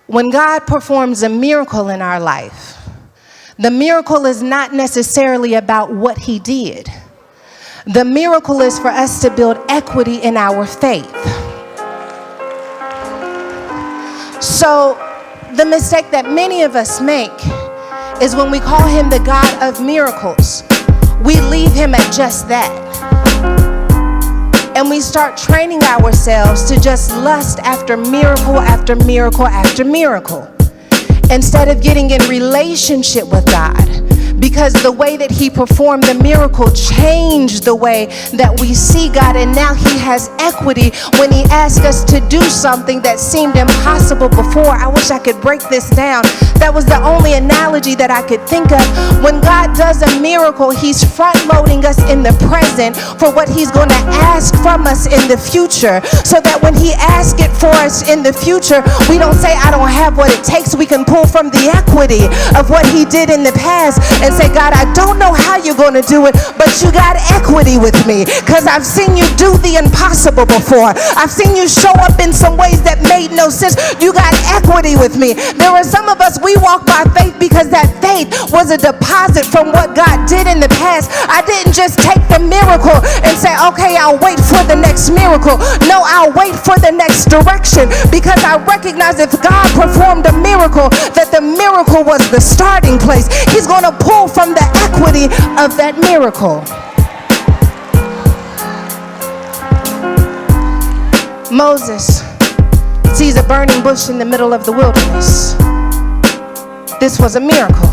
When God performs a miracle in our life, the miracle is not necessarily about what he did. The miracle is for us to build equity in our faith. So the mistake that many of us make is when we call him the God of miracles, we leave him at just that. And we start training ourselves to just lust after miracle after miracle after miracle, instead of getting in relationship with God. Because the way that he performed the miracle changed the way that we see God. And now he has equity when he asks us to do something that seemed impossible before. I wish I could break this down. That was the only analogy that I could think of. When God does a miracle, he's front loading us in the present for what he's going to ask from us in the future. So that when he asks it for us in the future, we don't say, I don't have what it takes. We can pull from the equity of what he did in the past and say, God, I don't know how you're going to do it, but you got equity with me, because I've seen you do the impossible before. I've seen you show up in some ways that made no sense. You got equity with me. There are some of us, we walk by faith because that faith was a deposit from what God did in the past. I didn't just take the miracle and say, okay, I'll wait for the next miracle. No, I'll wait for the next direction, because I recognize if God performed a miracle, that the miracle was the starting place. He's going to pull from the equity of that miracle. Moses sees a burning bush in the middle of the wilderness. This was a miracle.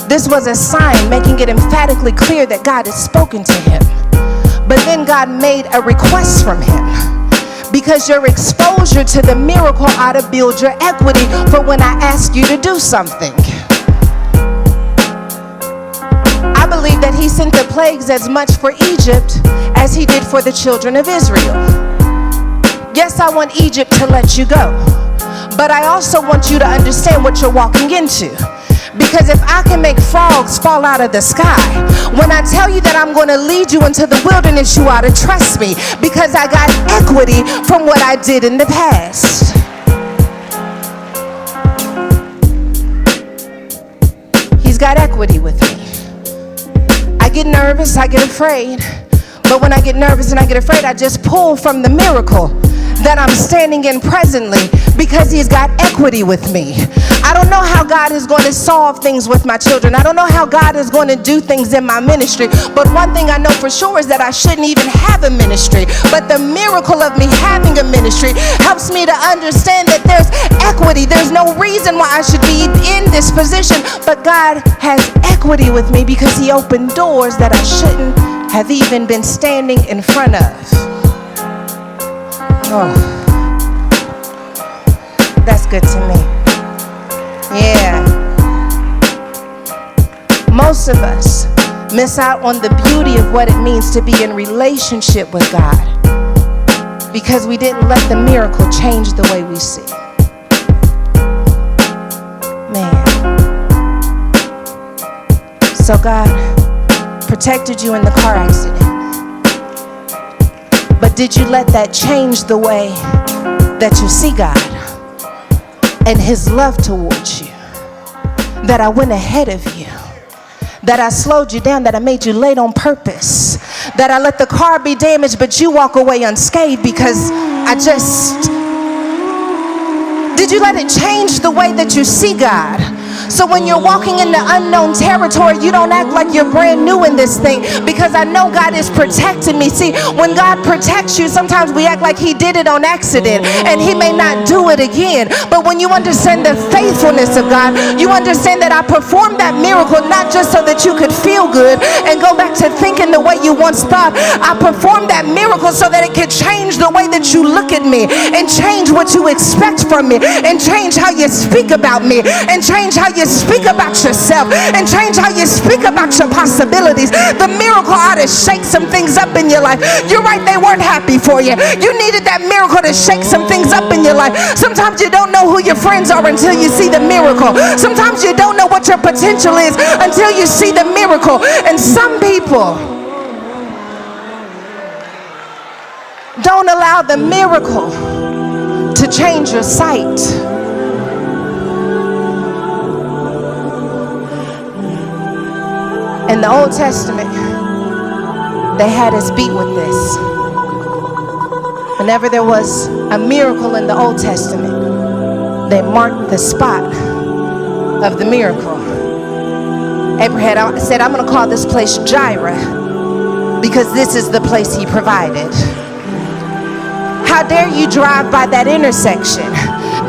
This was a sign making it emphatically clear that God had spoken to him. But then God made a request from him, because your exposure to the miracle ought to build your equity for when I ask you to do something. I believe that he sent the plagues as much for Egypt as he did for the children of Israel. Yes, I want Egypt to let you go, but I also want you to understand what you're walking into. Because if I can make frogs fall out of the sky, when I tell you that I'm going to lead you into the wilderness, you ought to trust me, because I got equity from what I did in the past. He's got equity with me. I get nervous, I get afraid, but when I get nervous and I get afraid, I just pull from the miracle that I'm standing in presently, because he's got equity with me. I don't know how God is going to solve things with my children. I don't know how God is going to do things in my ministry, but one thing I know for sure is that I shouldn't even have a ministry. But the miracle of me having a ministry helps me to understand that there's equity. There's no reason why I should be in this position, but God has equity with me because he opened doors that I shouldn't have even been standing in front of. Oh, that's good to me. Yeah. Most of us miss out on the beauty of what it means to be in relationship with God, because we didn't let the miracle change the way we see. Man. So God protected you in the car accident. But did you let that change the way that you see God and his love towards you? That I went ahead of you, that I slowed you down, that I made you late on purpose, that I let the car be damaged but you walk away unscathed because did you let it change the way that you see God? So when you're walking in the unknown territory, you don't act like you're brand new in this thing, because I know God is protecting me. See, when God protects you, sometimes we act like he did it on accident and he may not do it again. But when you understand the faithfulness of God, you understand that I performed that miracle not just so that you could feel good and go back to thinking the way you once thought. I performed that miracle so that it could change the way that you look at me, and change what you expect from me, and change how you speak about me, and change how you speak about yourself, and change how you speak about your possibilities. The miracle ought to shake some things up in your life. You're right, they weren't happy for you. You needed that miracle to shake some things up in your life. Sometimes you don't know who your friends are until you see the miracle. Sometimes you don't know what your potential is until you see the miracle. And some people don't allow the miracle to change your sight. In the Old Testament, they had us beat with this. Whenever there was a miracle in the Old Testament, they marked the spot of the miracle. Abraham said, I'm going to call this place Jireh because this is the place he provided. How dare you drive by that intersection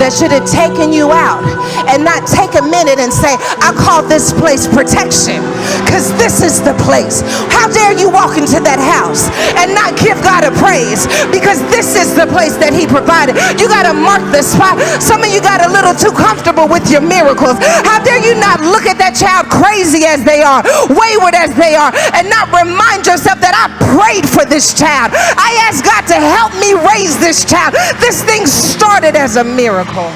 that should have taken you out and not take a minute and say, I call this place protection because this is the place. How dare you walk into that house and not give God a praise because this is the place that he provided. You got to mark the spot. Some of you got a little too comfortable with your miracles. How dare you not look at that child crazy as they are, wayward as they are, and not remind yourself that I prayed for this child. I asked God to help me raise this child. This thing started as a miracle.